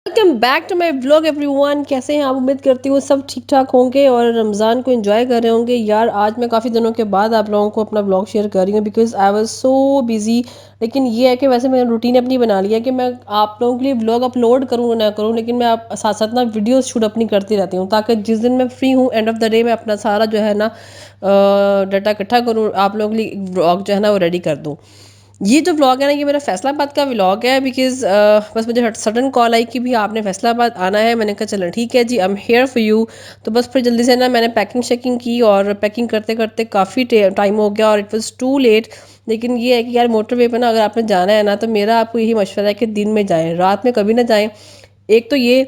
Welcome back to my vlog everyone. कैसे हैं आप? उम्मीद करती हूँ सब ठीक ठाक होंगे और रमज़ान को एंजॉय कर रहे होंगे। यार आज मैं काफ़ी दिनों के बाद आप लोगों को अपना व्लॉग शेयर कर रही हूँ because I was so busy. लेकिन ये है कि वैसे मैंने रूटीन अपनी बना लिया है कि मैं आप लोगों के लिए व्लॉग अपलोड करूँ ना करूँ, लेकिन मैं आप साथ साथ ना वीडियोस शूट अपनी करती रहती हूँ ताकि जिस दिन मैं फ्री हूँ एंड ऑफ द डे मैं अपना सारा जो है ना डाटा इकट्ठा करूँ, आप लोगों के लिए व्लॉग जो है ना वो रेडी कर दूँ। ये जो व्लॉग है ना ये मेरा फैसलाबाद का व्लॉग है बिकॉज बस मुझे सडन कॉल आई कि भी आपने फैसलाबाद आना है। मैंने कहा चलो ठीक है जी, I am here for you. तो बस फिर जल्दी से ना मैंने पैकिंग शेकिंग की और पैकिंग करते करते काफ़ी टाइम हो गया और इट वाज टू लेट। लेकिन ये है कि यार मोटरवे पे ना अगर आपने जाना है ना तो मेरा आपको यही मशवरा है कि दिन में जाएं, रात में कभी ना जाएं। एक तो ये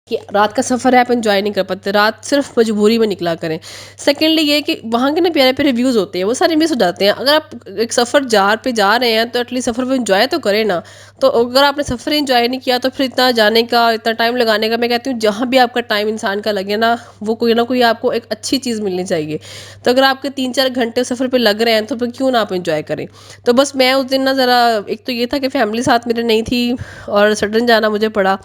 कि रात का सफ़र है, आप एंजॉय नहीं कर पाते, रात सिर्फ मजबूरी में निकला करें। सेकेंडली ये कि वहाँ के ना प्यारे प्यारे व्यूज़ होते हैं वो सारे मिस हो जाते हैं। अगर आप एक सफ़र पे जा रहे हैं तो एटलीस्ट सफ़र में एंजॉय तो करें ना। तो अगर आपने सफ़र एंजॉय नहीं किया तो फिर इतना जाने का इतना टाइम लगाने का, मैं कहती हूँ जहाँ भी आपका टाइम इंसान का लगे ना कोई आपको एक अच्छी चीज़ मिलनी चाहिए। तो अगर आपके 3-4 घंटे सफ़र पर लग रहे हैं तो फिर क्यों ना आप इंजॉय करें। तो बस मैं उस दिन ना ज़रा, एक तो ये था कि फैमिली साथ मेरे नहीं थी और सडन जाना मुझे पड़ा,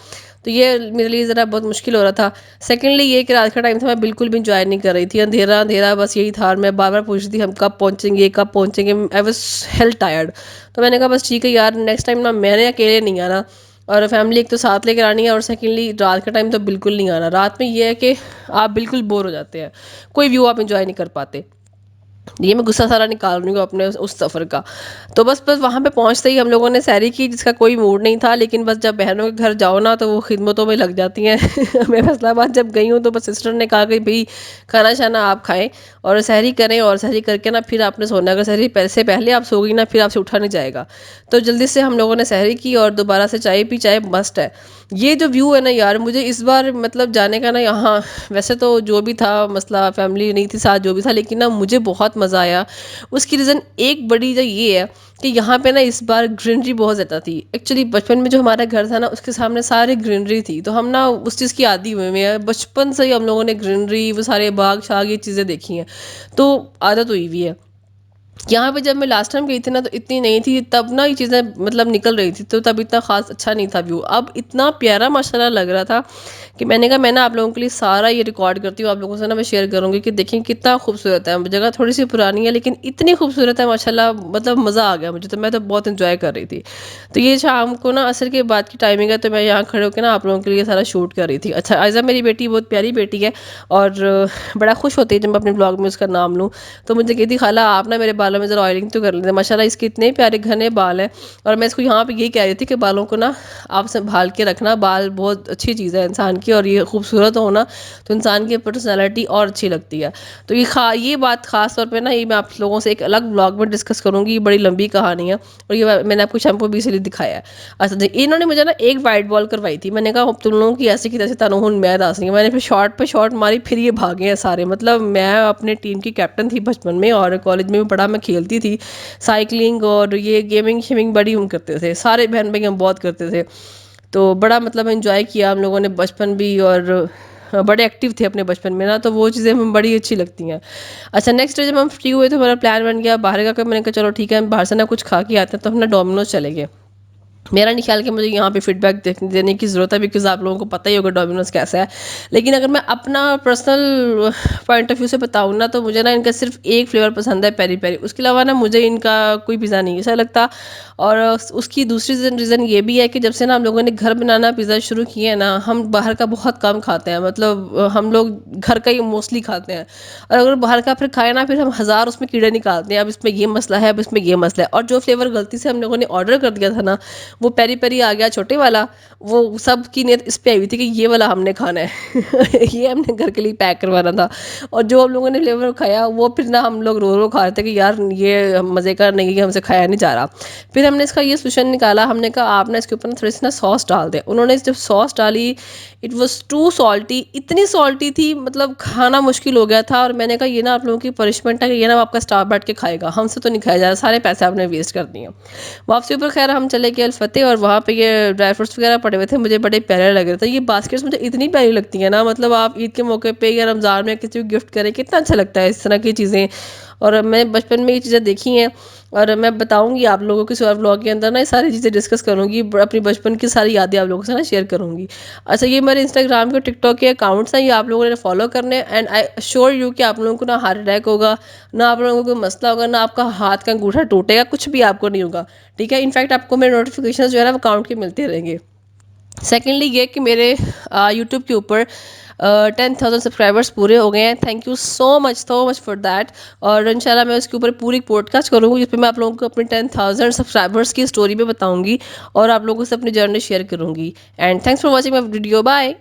तो ये मेरे लिए ज़रा बहुत मुश्किल हो रहा था। सेकेंडली ये कि रात का टाइम था, मैं बिल्कुल भी इंजॉय नहीं कर रही थी, अंधेरा अंधेरा बस यही था और मैं बार बार पूछ रही थी हम कब पहुँचेंगे। I was hello tired. तो मैंने कहा बस ठीक है यार, नेक्स्ट टाइम ना मैंने अकेले नहीं आना और फैमिली एक तो साथ लेकर आनी है और सेकेंडली रात का टाइम तो बिल्कुल नहीं आना। रात में ये है कि आप बिल्कुल बोर हो जाते हैं, कोई व्यू आप इंजॉय नहीं कर पाते। ये मैं गुस्सा सारा निकाल रही हूँ अपने उस सफ़र का। तो बस बस वहाँ पे पहुँचते ही हम लोगों ने सैरी की जिसका कोई मूड नहीं था, लेकिन बस जब बहनों के घर जाओ ना तो वो खिदमतों में लग जाती हैं मैं फैसलाबाद जब गई हूँ तो बस सिस्टर ने कहा कि भाई खाना शाना आप खाएं और सहरी करें और सहरी करके ना फिर आपने सोना, अगर सहरी से पहले आप सोगी ना फिर आपसे उठा नहीं जाएगा। तो जल्दी से हम लोगों ने सहरी की और दोबारा से चाय पी। चाय मस्ट है। ये जो व्यू है ना यार, मुझे इस बार मतलब जाने का ना यहाँ, वैसे तो जो भी था मसला फैमिली नहीं थी साथ जो भी था, लेकिन ना मुझे बहुत मज़ा आया। उसकी रीज़न एक बड़ी जो ये है कि यहाँ पे ना इस बार ग्रीनरी बहुत ज़्यादा थी। एक्चुअली बचपन में जो हमारा घर था ना उसके सामने सारी ग्रीनरी थी, तो हम ना उस चीज़ की आदी हुए हैं, बचपन से ही हम लोगों ने ग्रीनरी वो सारे बाग शाग ये चीज़ें देखी हैं, तो आदत हुई हुई है। यहाँ पे जब मैं लास्ट टाइम गई थी ना तो इतनी नहीं थी, तब ना ये चीज़ें मतलब निकल रही थी, तो तब इतना ख़ास अच्छा नहीं था व्यू। अब इतना प्यारा माशाल्लाह लग रहा था कि मैंने कहा मैं ना आप लोगों के लिए सारा ये रिकॉर्ड करती हूँ, आप लोगों से ना मैं शेयर करूँगी कि देखें कितना खूबसूरत है। जगह थोड़ी सी पुरानी है लेकिन इतनी खूबसूरत है माशाल्लाह, मतलब मज़ा आ गया मुझे, तो मैं तो बहुत इंजॉय कर रही थी। तो ये शाम को ना असर के बाद की टाइमिंग है, तो मैं यहाँ खड़े होकर ना आप लोगों के लिए सारा शूट कर रही थी। अच्छा, आयज़ा मेरी बेटी बहुत प्यारी बेटी है और बड़ा खुश होती है जब मैं अपने ब्लॉग में उसका नाम लूँ। तो मुझे कहती खाला आप ना मेरे बालों में ज़रा ऑयलिंग तो कर लेते, माशाल्लाह इसके इतने प्यारे घने बाल हैं। और मैं इसको यहाँ पे यही कह रही थी कि बालों को ना आप संभाल के रखना, बाल बहुत अच्छी चीज़ है इंसान की और ये खूबसूरत होना तो इंसान की पर्सनैलिटी और अच्छी लगती है। तो ये बात ख़ास तौर पर ना ये मैं आप लोगों से एक अलग ब्लॉग में डिस्कस करूँगी, ये बड़ी लंबी कहानी है और ये मैंने आपको शैम्पू भी इसलिए दिखाया है। अच्छा जी, इन्होंने मुझे ना एक वाइट बॉल करवाई थी, मैंने कहा तुम लोगों की ऐसे की तैसे तनहुन मैं दस रही हूँ। मैंने फिर शॉर्ट पे शॉर्ट मारी, फिर ये भागे हैं सारे। मतलब मैं अपने टीम की कैप्टन थी बचपन में और कॉलेज में भी बड़ा मैं खेलती थी साइकिलिंग और ये गेमिंग शेमिंग बड़ी हम करते थे, सारे बहन भाई हम बहुत करते थे। तो बड़ा मतलब एंजॉय किया हम लोगों ने बचपन भी और बड़े एक्टिव थे अपने बचपन में ना, तो वो चीज़ें हमें बड़ी अच्छी लगती हैं। अच्छा, नेक्स्ट डे जब हम फ्री हुए तो हमारा प्लान बन गया बाहर का, मैंने कहा चलो ठीक है हम बाहर से ना कुछ खा के आते हैं, तो हम ना डोमिनोज चले गए। मेरा नहीं ख्याल कि मुझे यहाँ पे फीडबैक देने की ज़रूरत है बिकॉज़ आप लोगों को पता ही होगा डोमिनोज़ कैसा है। लेकिन अगर मैं अपना पर्सनल पॉइंट ऑफ व्यू से बताऊँ ना तो मुझे ना इनका सिर्फ एक फ्लेवर पसंद है, पेरी पेरी। उसके अलावा ना मुझे इनका कोई पिज़्ज़ा नहीं अच्छा लगता। और उसकी दूसरी रीज़न ये भी है कि जब से ना हम लोगों ने घर बनाना पिज़्ज़ा शुरू किए हैं ना, हम बाहर का बहुत कम खाते हैं। मतलब हम लोग घर का ही मोस्टली खाते हैं और अगर बाहर का फिर खाए ना फिर हम हज़ार उसमें कीड़े निकालते हैं, अब इसमें ये मसला है, अब इसमें ये मसला है। और जो फ्लेवर गलती से हम लोगों ने ऑर्डर कर दिया था ना, वो पेरी पेरी आ गया छोटे वाला, वो सब की नियत इस पे आई हुई थी कि ये वाला हमने खाना है ये हमने घर के लिए पैक करवाना था। और जो हम लोगों ने फ्लेवर खाया वो फिर ना हम लोग रो रो खा रहे थे कि यार ये मज़े का नहीं है, हमसे खाया नहीं जा रहा। फिर हमने इसका ये सोल्यूशन निकाला, हमने कहा आप ना इसके ऊपर ना थोड़ी सी ना सॉस डाल दें। उन्होंने जब सॉस डाली इट वॉज टू सॉल्टी, इतनी सॉल्टी थी मतलब खाना मुश्किल हो गया था। और मैंने कहा ये ना आप लोगों की पनिशमेंट है कि ये ना आपका स्टाफ बैठ के खाएगा, हमसे तो नहीं खाया जा रहा, सारे पैसे आपने वेस्ट कर दिए। वापसी पर खैर हम चले गए अलफतेह और वहाँ पे ये ड्राई फ्रूट्स वगैरह पड़े हुए थे, मुझे बड़े प्यारे लग रहे थे। ये बास्केट्स मुझे इतनी प्यारी लगती हैं ना, मतलब आप ईद के मौके पे या रमज़ान में किसी को गिफ्ट करें कितना अच्छा लगता है इस तरह की चीज़ें। और मैं बचपन में ये चीज़ें देखी हैं और मैं बताऊंगी आप लोगों के और व्लॉग के अंदर ना ये सारी चीज़ें डिस्कस करूंगी, अपनी बचपन की सारी यादें आप लोगों से ना शेयर करूंगी। अच्छा, ये मेरे इंस्टाग्राम के टिकटॉक के अकाउंट्स हैं, ये आप लोगों ने फॉलो करने हैं एंड आई श्योर यू कि आप लोगों को ना हार्ट अटैक होगा, ना आप लोगों को कोई मसला होगा, ना आपका हाथ का अंगूठा टूटेगा, कुछ भी आपको नहीं होगा। ठीक है, इनफैक्ट आपको मेरे नोटिफिकेशन जो है ना अकाउंट के मिलते रहेंगे। सेकेंडली ये कि मेरे यूट्यूब के ऊपर 10,000 सब्सक्राइबर्स पूरे हो गए हैं। Thank you so much for that. और इंशाल्लाह मैं उसके ऊपर पूरी पॉडकास्ट करूँगी जिस पे मैं आप लोगों को अपने 10,000 सब्सक्राइबर्स की स्टोरी भी बताऊँगी और आप लोगों से अपनी जर्नी शेयर करूँगी। And thanks for watching my video, bye.